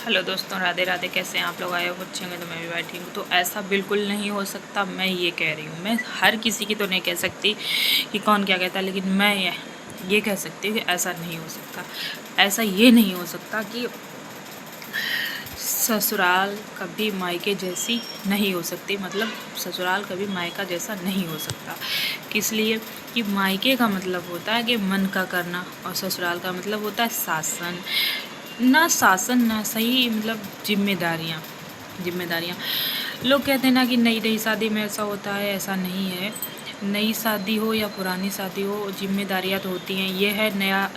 Hello दोस्तों, राधे राधे। कैसे हैं आप लोग? आए हो अच्छे होंगे तो मैं भी बैठी हूँ। तो ऐसा बिल्कुल नहीं हो सकता, मैं ये कह रही हूँ। मैं हर किसी की तो नहीं कह सकती कि कौन क्या कहता है, लेकिन मैं ये कह सकती हूँ कि ऐसा नहीं हो सकता। ऐसा ये नहीं हो सकता कि ससुराल कभी मायके जैसी नहीं हो सकती, मतलब ससुराल कभी मायका जैसा नहीं हो सकता। किस लिए? कि मायके का मतलब होता है कि मन का करना, और ससुराल का मतलब होता है शासन। ना शासन ना सही, मतलब जिम्मेदारियाँ। जिम्मेदारियाँ लोग कहते हैं ना कि नई नई शादी में ऐसा होता है, ऐसा नहीं है। नई शादी हो या पुरानी शादी हो, जिम्मेदारियाँ तो होती हैं। ये है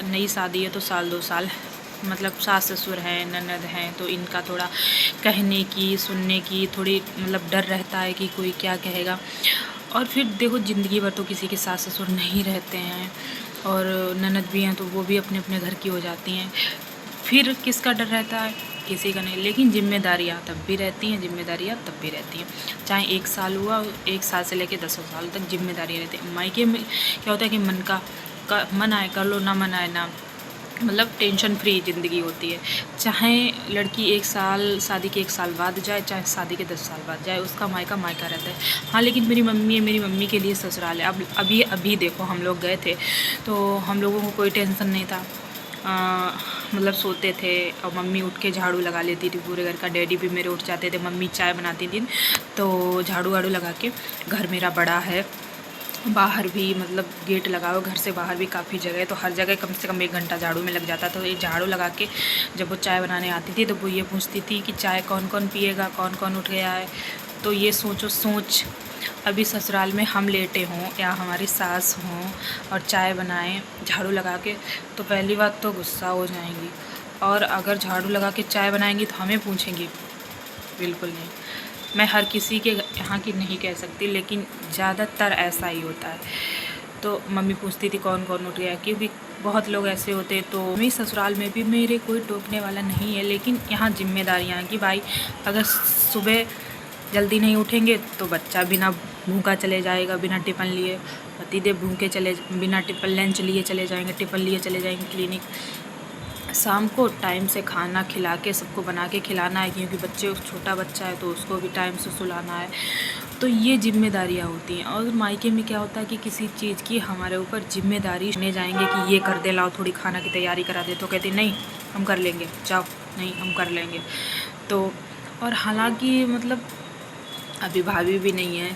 नई शादी है तो साल 2 साल, मतलब सास ससुर हैं, ननद हैं, तो इनका थोड़ा कहने की सुनने की थोड़ी मतलब डर रहता है कि कोई क्या कहेगा। और फिर देखो, ज़िंदगी भर तो किसी के सास ससुर नहीं रहते हैं, और ननद भी हैं तो वो भी अपने अपने घर की हो जाती हैं। फिर किसका डर रहता है? किसी का नहीं। लेकिन जिम्मेदारियाँ तब भी रहती हैं, जिम्मेदारियाँ तब भी रहती हैं। चाहे 1 साल हुआ, 1 साल से लेकर 10 साल तक जिम्मेदारियाँ रहती हैं। मायके में क्या होता है कि मन आए कर लो, ना मन आए ना, मतलब टेंशन फ्री ज़िंदगी होती है। चाहे लड़की 1 साल शादी के 1 साल बाद जाए, चाहे शादी के 10 साल बाद जाए, उसका मायका मायका रहता है। हाँ, लेकिन मेरी मम्मी है, मेरी मम्मी के लिए ससुराल है। अब अभी देखो, हम लोग गए थे तो हम लोगों को कोई टेंशन नहीं था। मतलब सोते थे और मम्मी उठ के झाड़ू लगा लेती थी पूरे घर का। डैडी भी मेरे उठ जाते थे, मम्मी चाय बनाती थी तो झाड़ू वाड़ू लगा के। घर मेरा बड़ा है, बाहर भी मतलब गेट लगाओ, घर से बाहर भी काफ़ी जगह है, तो हर जगह कम से कम 1 घंटा झाड़ू में लग जाता। तो ये झाड़ू लगा के जब वो चाय बनाने आती थी तो वो ये पूछती थी कि चाय कौन कौन पिएगा, कौन कौन उठ गया है। तो ये सोच अभी ससुराल में हम लेटे हों या हमारी सास हों और चाय बनाएं झाड़ू लगा के, तो पहली बात तो गुस्सा हो जाएंगी। और अगर झाड़ू लगा के चाय बनाएंगी तो हमें पूछेंगी? बिल्कुल नहीं। मैं हर किसी के यहाँ की नहीं कह सकती, लेकिन ज़्यादातर ऐसा ही होता है। तो मम्मी पूछती थी कौन कौन उठ गया, क्योंकि बहुत लोग ऐसे होते। तो मेरे ससुराल में भी मेरे कोई टोकने वाला नहीं है, लेकिन यहाँ जिम्मेदारियाँ हैं कि भाई अगर सुबह जल्दी नहीं उठेंगे तो बच्चा बिना भूखा चले जाएगा, बिना टिफ़िन लिए। पतिदेव भूखे बिना टिफ़िन लंच लिए चले जाएंगे, टिफ़िन लिए चले जाएंगे क्लिनिक। शाम को टाइम से खाना खिला के सबको बना के खिलाना है, क्योंकि छोटा बच्चा है तो उसको भी टाइम से सुलाना है। तो ये जिम्मेदारियाँ होती हैं। और मायके में क्या होता है कि किसी चीज़ की हमारे ऊपर जिम्मेदारी ले जाएंगे कि ये कर दे, लाओ थोड़ी खाना की तैयारी करा दे, तो कहते नहीं हम कर लेंगे, जाओ, नहीं हम कर लेंगे। तो और हालांकि मतलब अभी भाभी भी नहीं है,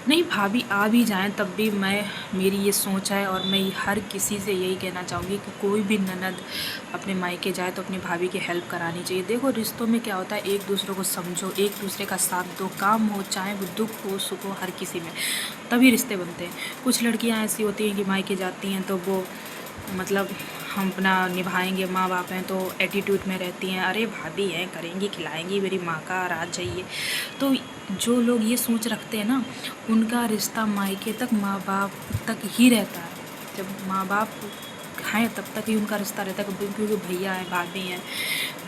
नहीं भाभी आ भी जाएं तब भी मेरी ये सोच है, और मैं हर किसी से यही कहना चाहूँगी कि कोई भी ननद अपने मायके जाए तो अपनी भाभी की हेल्प करानी चाहिए। देखो, रिश्तों में क्या होता है, एक दूसरे को समझो, एक दूसरे का साथ दो, काम हो चाहे वो दुख हो सुख हो, हर किसी में तभी रिश्ते बनते हैं। कुछ लड़कियाँ ऐसी होती हैं कि मायके जाती हैं तो वो मतलब हम अपना निभाएंगे, माँ बाप हैं तो एटीट्यूड में रहती हैं, अरे भाभी हैं करेंगी खिलाएंगी, मेरी माँ का राज चाहिए। तो जो लोग ये सोच रखते हैं ना, उनका रिश्ता मायके तक, माँ बाप तक ही रहता है। जब माँ बाप हैं तब तक ही उनका रिश्ता रहता है, क्योंकि भैया हैं, भाभी हैं,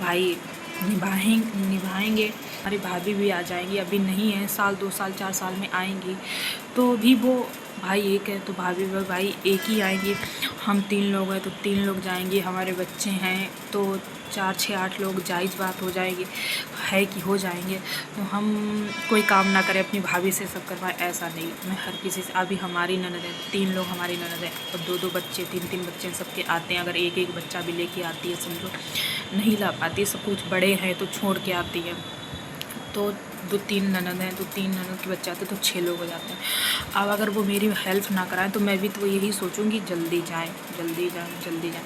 भाई निभाएंगे। हमारी भाभी भी आ जाएंगी, अभी नहीं है, साल 2 साल 4 साल में आएंगी, तो भी वो भाई एक है तो भाभी भाई एक ही आएंगी। हम 3 लोग हैं तो 3 लोग जाएंगे, हमारे बच्चे हैं तो 4 6 8 लोग, जायज़ बात हो जाएगी है कि हो जाएंगे। तो हम कोई काम ना करें अपनी भाभी से सब करवाएं, ऐसा नहीं। मैं हर किसी से, अभी हमारी ननद है, 3 लोग हमारी ननद है और 2 बच्चे, 3 बच्चे सबके आते हैं। अगर एक बच्चा भी लेके आती है, समझो नहीं ला पाती, सब कुछ बड़े हैं तो छोड़ के आती है। तो 2-3 ननद हैं तो 3 ननद के बच्चे आते हैं तो 6 लोग हो जाते हैं। अब अगर वो मेरी हेल्प ना कराएं तो मैं भी तो यही सोचूंगी जल्दी जाएं, जल्दी जाएं, जल्दी जाएं।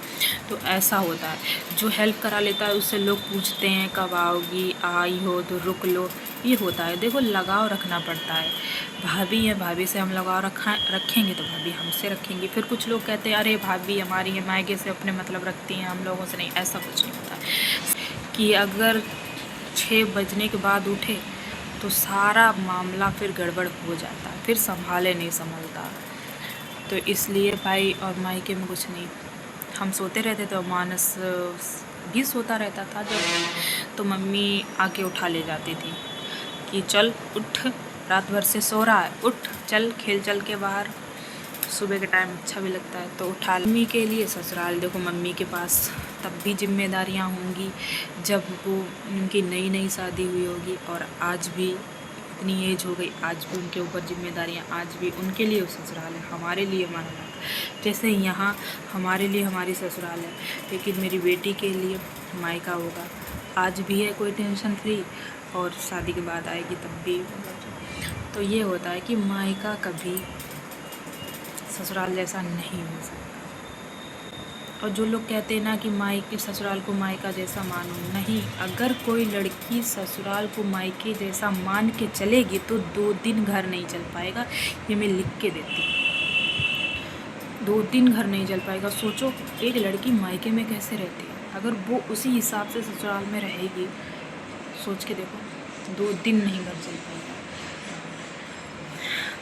तो ऐसा होता है, जो हेल्प करा लेता है उससे लोग पूछते हैं कब आओगी, आई हो तो रुक लो, ये होता है। देखो, लगाव रखना पड़ता है। भाभी है, भाभी से हम लगाव रखेंगे तो भाभी हमसे रखेंगी। फिर कुछ लोग कहते हैं अरे भाभी हमारी है, मायके से अपने मतलब रखती हैं, हम लोगों से नहीं। ऐसा कुछ नहीं होता है कि अगर 6 बजने के बाद उठे तो सारा मामला फिर गड़बड़ हो जाता है, फिर संभाले नहीं संभलता। तो इसलिए भाई और मायके में कुछ नहीं। हम सोते रहते तो मानस भी सोता रहता था जब, तो मम्मी आके उठा ले जाती थी कि चल उठ, रात भर से सो रहा है, उठ चल खेल चल के बाहर, सुबह के टाइम अच्छा भी लगता है तो उठा। मम्मी के लिए ससुराल देखो, मम्मी के पास तब भी जिम्मेदारियाँ होंगी, जब वो उनकी नई नई शादी हुई होगी, और आज भी इतनी एज हो गई, आज भी उनके ऊपर जिम्मेदारियाँ, आज भी उनके लिए ससुराल है, हमारे लिए माना जाता है। जैसे यहाँ हमारे लिए हमारी ससुराल है, लेकिन मेरी बेटी के लिए मायका होगा। आज भी है कोई टेंशन फ्री, और शादी के बाद आएगी तब भी तो ये होता है कि मायका कभी ससुराल जैसा नहीं हो सकता। और जो लोग कहते हैं ना कि मायके ससुराल को मायका जैसा मानो, नहीं, अगर कोई लड़की ससुराल को मायके जैसा मान के चलेगी तो 2 दिन घर नहीं चल पाएगा, ये मैं लिख के देती हूँ। 2 दिन घर नहीं चल पाएगा। सोचो एक लड़की मायके में कैसे रहती है, अगर वो उसी हिसाब से ससुराल में रहेगी, सोच के देखो 2 दिन नहीं घर चल पाएगा।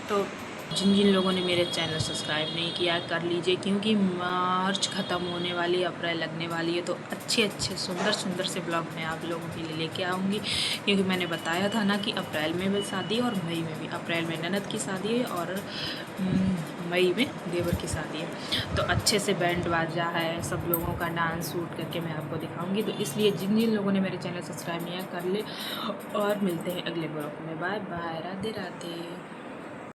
तो जिन जिन लोगों ने मेरे चैनल सब्सक्राइब नहीं किया कर लीजिए, क्योंकि मार्च ख़त्म होने वाली, अप्रैल लगने वाली है, तो अच्छे अच्छे सुंदर सुंदर से ब्लॉग मैं आप लोगों के लिए लेके आऊँगी। क्योंकि मैंने बताया था ना कि अप्रैल में भी शादी है और मई में भी। अप्रैल में ननद की शादी है और मई में देवर की शादी है। तो अच्छे से बैंड बाजा है, सब लोगों का डांस शूट करके मैं आपको दिखाऊँगी। तो इसलिए जिन जिन लोगों ने मेरे चैनल सब्सक्राइब नहीं कर ले, और मिलते हैं अगले ब्लॉग में। Bye bye, Radhe Radhe.